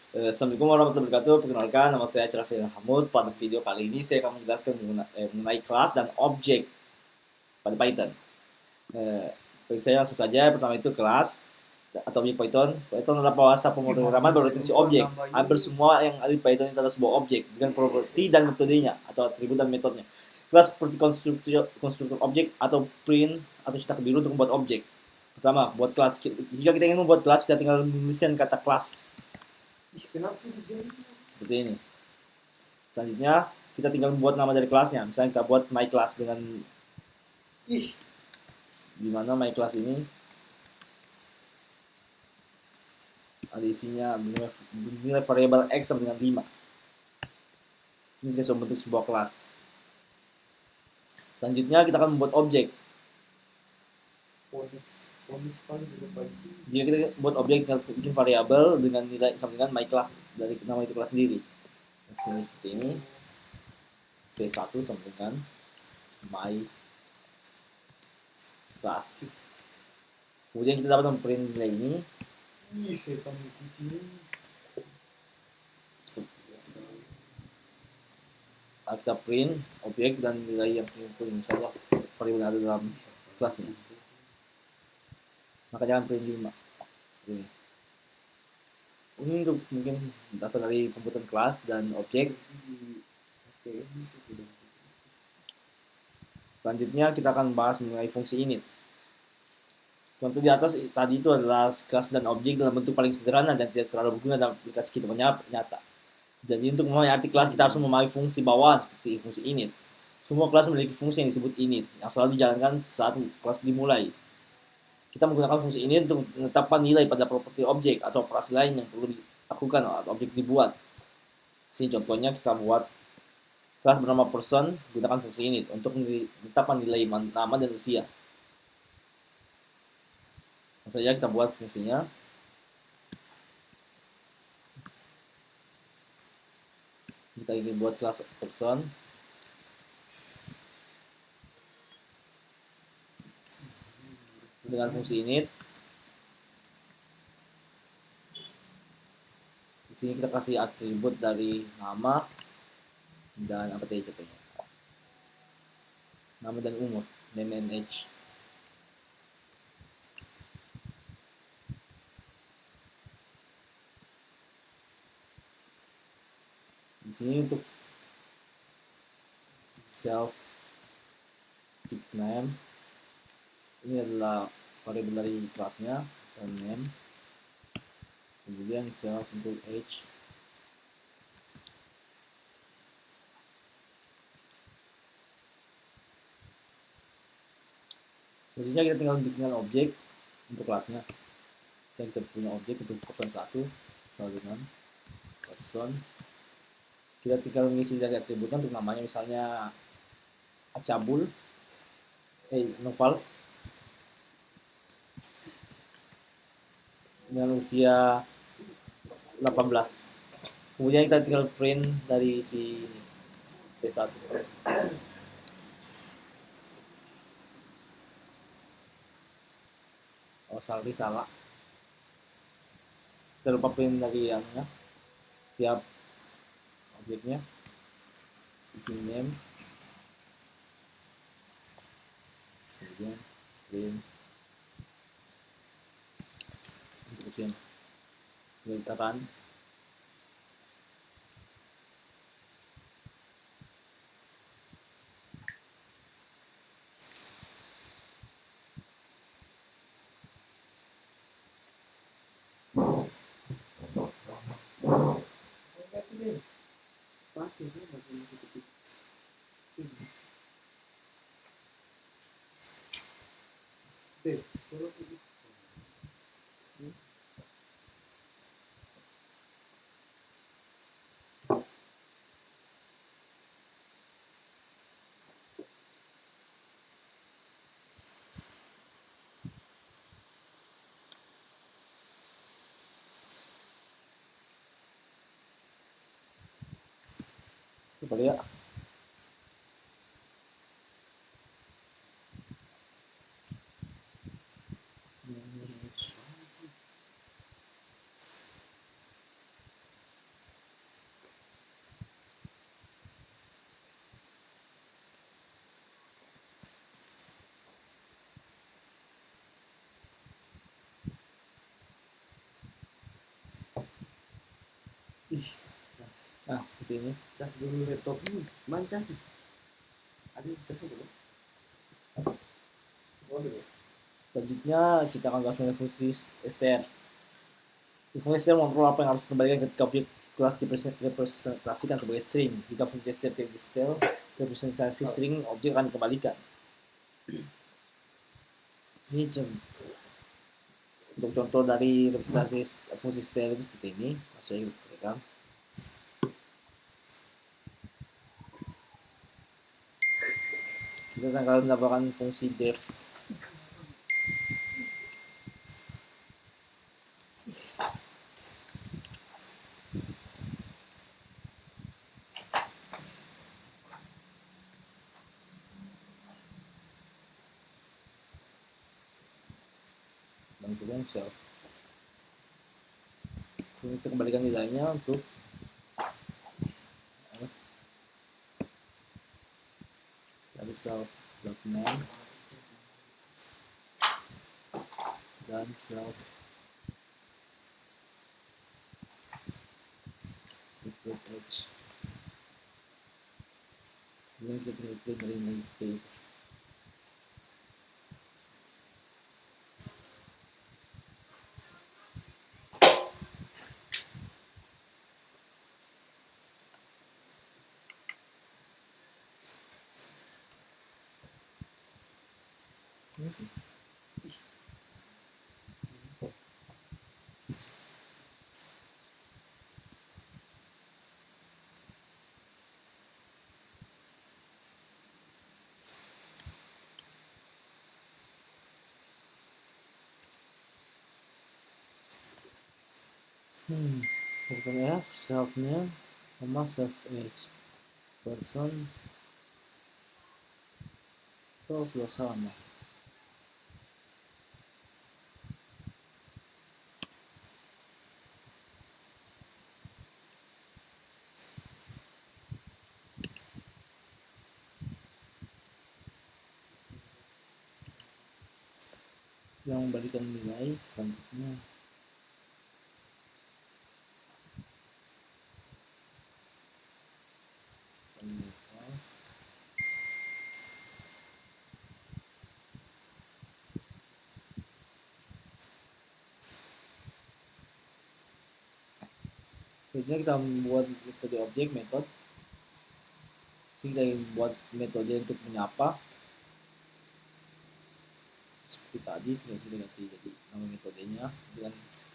Assalamualaikum warahmatullahi wabarakatuh. Perkenalkan, nama saya Raffi Hamud. Pada video kali ini saya akan menjelaskan mengenai kelas dan objek pada Python. Baik, saya langsung saja. Pertama itu kelas atau objek Python. Python adalah bahasa pemrograman berorientasi objek. Hampir semua yang ada di Python itu adalah sebuah objek dengan properti dan metodenya atau atribut dan metodenya. Kelas seperti konstruktor objek atau print atau cetak biru untuk membuat objek. Pertama, buat kelas. Jika kita ingin membuat kelas, kita tinggal menuliskan kata kelas seperti ini. Selanjutnya kita tinggal membuat nama dari kelasnya. Misalnya kita buat my class dengan di mana my class ini ada isinya nilai variabel x sama dengan 5. Ini kita sudah bentuk sebuah kelas. Selanjutnya kita akan membuat objek. Jika kita buat objek, kita bikin variabel dengan nilai sama dengan my class dari nama itu kelas sendiri. Sini seperti ini. V1 sama dengan my class. Kemudian kita dapat memprint nilai ini. Kita print objek dan nilai yang print saja variabel yang ada dalam kelasnya. Maka jangan print 5 seperti ini. Ini untuk mungkin dasar dari pembuatan kelas dan objek. Selanjutnya kita akan bahas mengenai fungsi init. Contoh di atas tadi itu adalah kelas dan objek dalam bentuk paling sederhana dan tidak terlalu berguna dalam aplikasi kita nyata. Jadi untuk memahami arti kelas kita harus memahami fungsi bawahan seperti fungsi init. Semua kelas memiliki fungsi yang disebut init yang selalu dijalankan saat kelas dimulai. Kita menggunakan fungsi init untuk menetapkan nilai pada properti objek atau operasi lain yang perlu dilakukan atau objek dibuat. Sini contohnya kita buat kelas bernama person, gunakan fungsi init untuk menetapkan nilai nama dan usia. Langsung saja kita buat fungsinya. Kita ingin buat kelas person dengan fungsi init. Di sini kita kasih atribut dari nama dan apa tadi contohnya, nama dan umur, name and age. Di sini untuk self name ini adalah variabel dari kelasnya, self name. Kemudian self untuk age. Selanjutnya kita tinggal bikin objek untuk kelasnya. Misalnya kita punya objek untuk person 1 sama dengan person. Kita tinggal mengisi dari atributnya untuk namanya, misalnya Acabul, Noval, dengan usia 18. Kemudian kita tinggal print dari si P1. Oh, salah. Kita lupa print dari yang setiap objeknya. Isi name. Kemudian print untuk usia. Kita run. Coba lihat. Ih, Nah, seperti ini. cas dulu laptop ini. Mana cas? Ada cas belum? Oh, dulu. Selanjutnya kita akan bahas mengenai fungsi str. Fungsi str mengontrol apa yang harus dikembalikan ketika objek kelas direpresentasikan sebagai string. Jika fungsi str tidak di-setel, representasi string objek akan dikembalikan. Ini untuk contoh dari representasi fungsi str itu seperti ini. Saya berikan. Kita akan mendapatkan fungsi def. Dan kemudian self. Kita kembalikan nilainya untuk dari self.name dan self h. Kemudian kita print dari nilai p. Person F, self name, sama self age. Person itu sudah sama. Yang memberikan nilai selanjutnya selanjutnya kita membuat metode objek method. Kita buat metode untuk menyapa seperti tadi. Kita ganti jadi nama metodenya dengan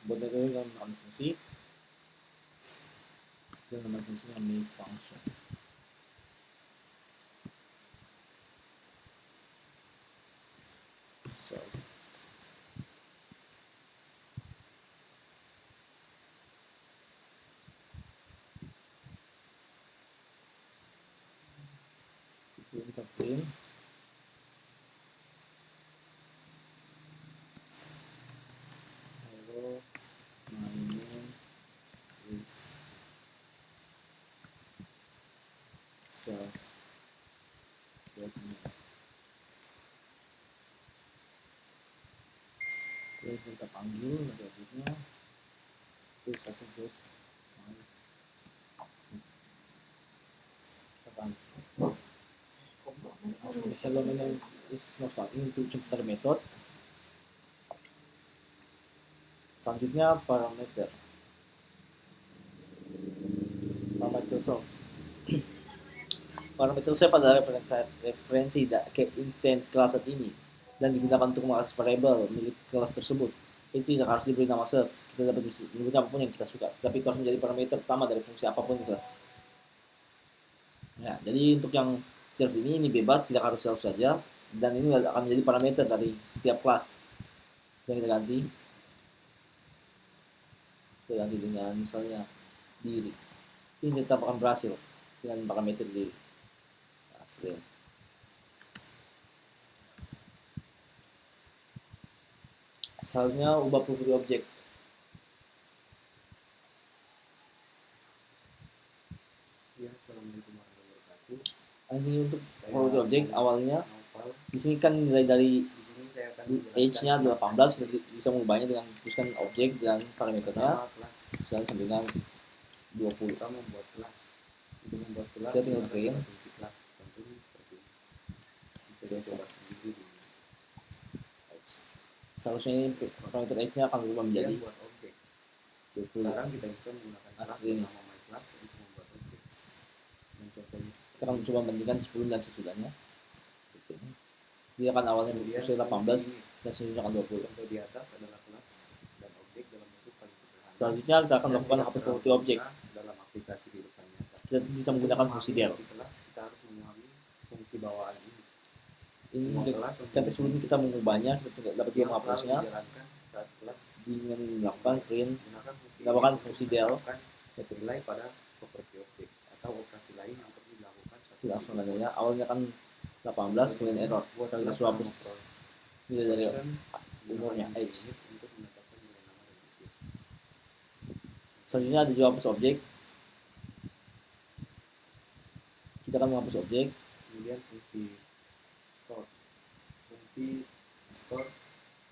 buat metode dengan nama fungsi dan nama fungsi dengan main function. So, kita print hello, my name is self. Oke, kita panggil dari objeknya itu satu dot hello, my name is not found itu jumper method. Selanjutnya parameter self. Parameter self adalah referensi ke instance kelas ini dan digunakan untuk mengakses variabel milik kelas tersebut. Itu tidak harus diberi nama self. Kita dapat menyebut apapun yang kita suka, tapi itu harus menjadi parameter pertama dari fungsi apapun di kelas. Ya, jadi untuk yang self ini bebas, tidak harus self saja, dan ini akan menjadi parameter dari setiap kelas. Yang kita ganti dengan misalnya diri. Ini tetap akan berhasil dengan parameter diri. Nah, seperti ini. Asalnya ubah properti objek. Ya, assalamualaikum warahmatullahi wabarakatuh. Ini untuk properti objek awalnya. Di sini kan nilai dari age-nya 18, bisa mengubahnya dengan tuliskan objek dan parameternya. Misalnya sampai dengan 20. Kita membuat kelas. Untuk membuat kelas Kita tinggal gunakan create. pada fungsi kelas. Contohnya seperti ini. Bisa dicoba sendiri di Seharusnya ini parameter H-nya akan berubah kemudian menjadi buat objek. 20. Sekarang kita bisa menggunakan kelas Seperti ini. bernama myClass untuk membuat objek. Dan contohnya Kita akan coba bandingkan sebelum dan sesudahnya. Dia akan awalnya berusia 18 dan selanjutnya akan 20. contoh di atas adalah kelas dan objek dalam bentuk paling sederhana. Selanjutnya kita akan Dan melakukan tidak hapus terlalu properti objek. berguna dalam aplikasi di depan nyata. Kita bisa menggunakan Untuk fungsi memahami del. arti kelas, kita harus memahami fungsi bawaan ini. Ini Semua kelas ketika sebelum kita mengubahnya, kita dapat juga yang selalu menghapusnya dijalankan saat kelas dengan melakukan print. menggunakan fungsi Menggunakan ini fungsi untuk del. menetapkan nilai pada properti objek atau operasi lain yang perlu dilakukan saat Tidak langsung adanya. Awalnya kan 18 kemudian error. Kalau kita sudah hapus nilai dari umurnya H. untuk menetapkan nilai nama dan isi. Selanjutnya ada juga hapus objek. Kita akan menghapus objek. Kemudian fungsi store. Fungsi store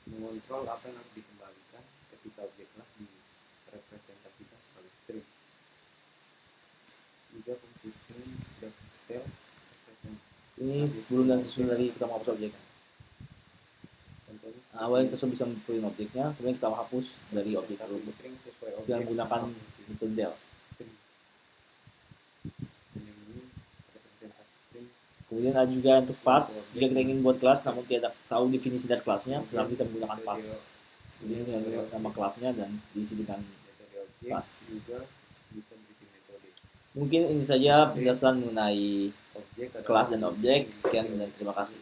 mengontrol apa yang harus dikembalikan ketika objek kelas direpresentasikan sebagai string. Juga fungsi string dan style Ini sebelum dan sesudah dari kita menghapus objek. contohnya Awalnya kita sudah bisa memprint objeknya, kemudian kita hapus dari objek tersebut string sesuai objek dengan menggunakan atau fungsi metode del. string. Dan yang ini representasi string. Kemudian ada juga untuk pass. Jika kita ingin buat kelas namun tidak tahu definisi dari kelasnya, kita bisa menggunakan pass. Seperti ini dengan nama kelasnya dan diisi dengan Metode objek pass. juga bisa berisi metode. Mungkin ini saja penjelasan mengenai Objek adalah kelas dan fungsi objek. yang Sekian dimiliki dan terima kasih.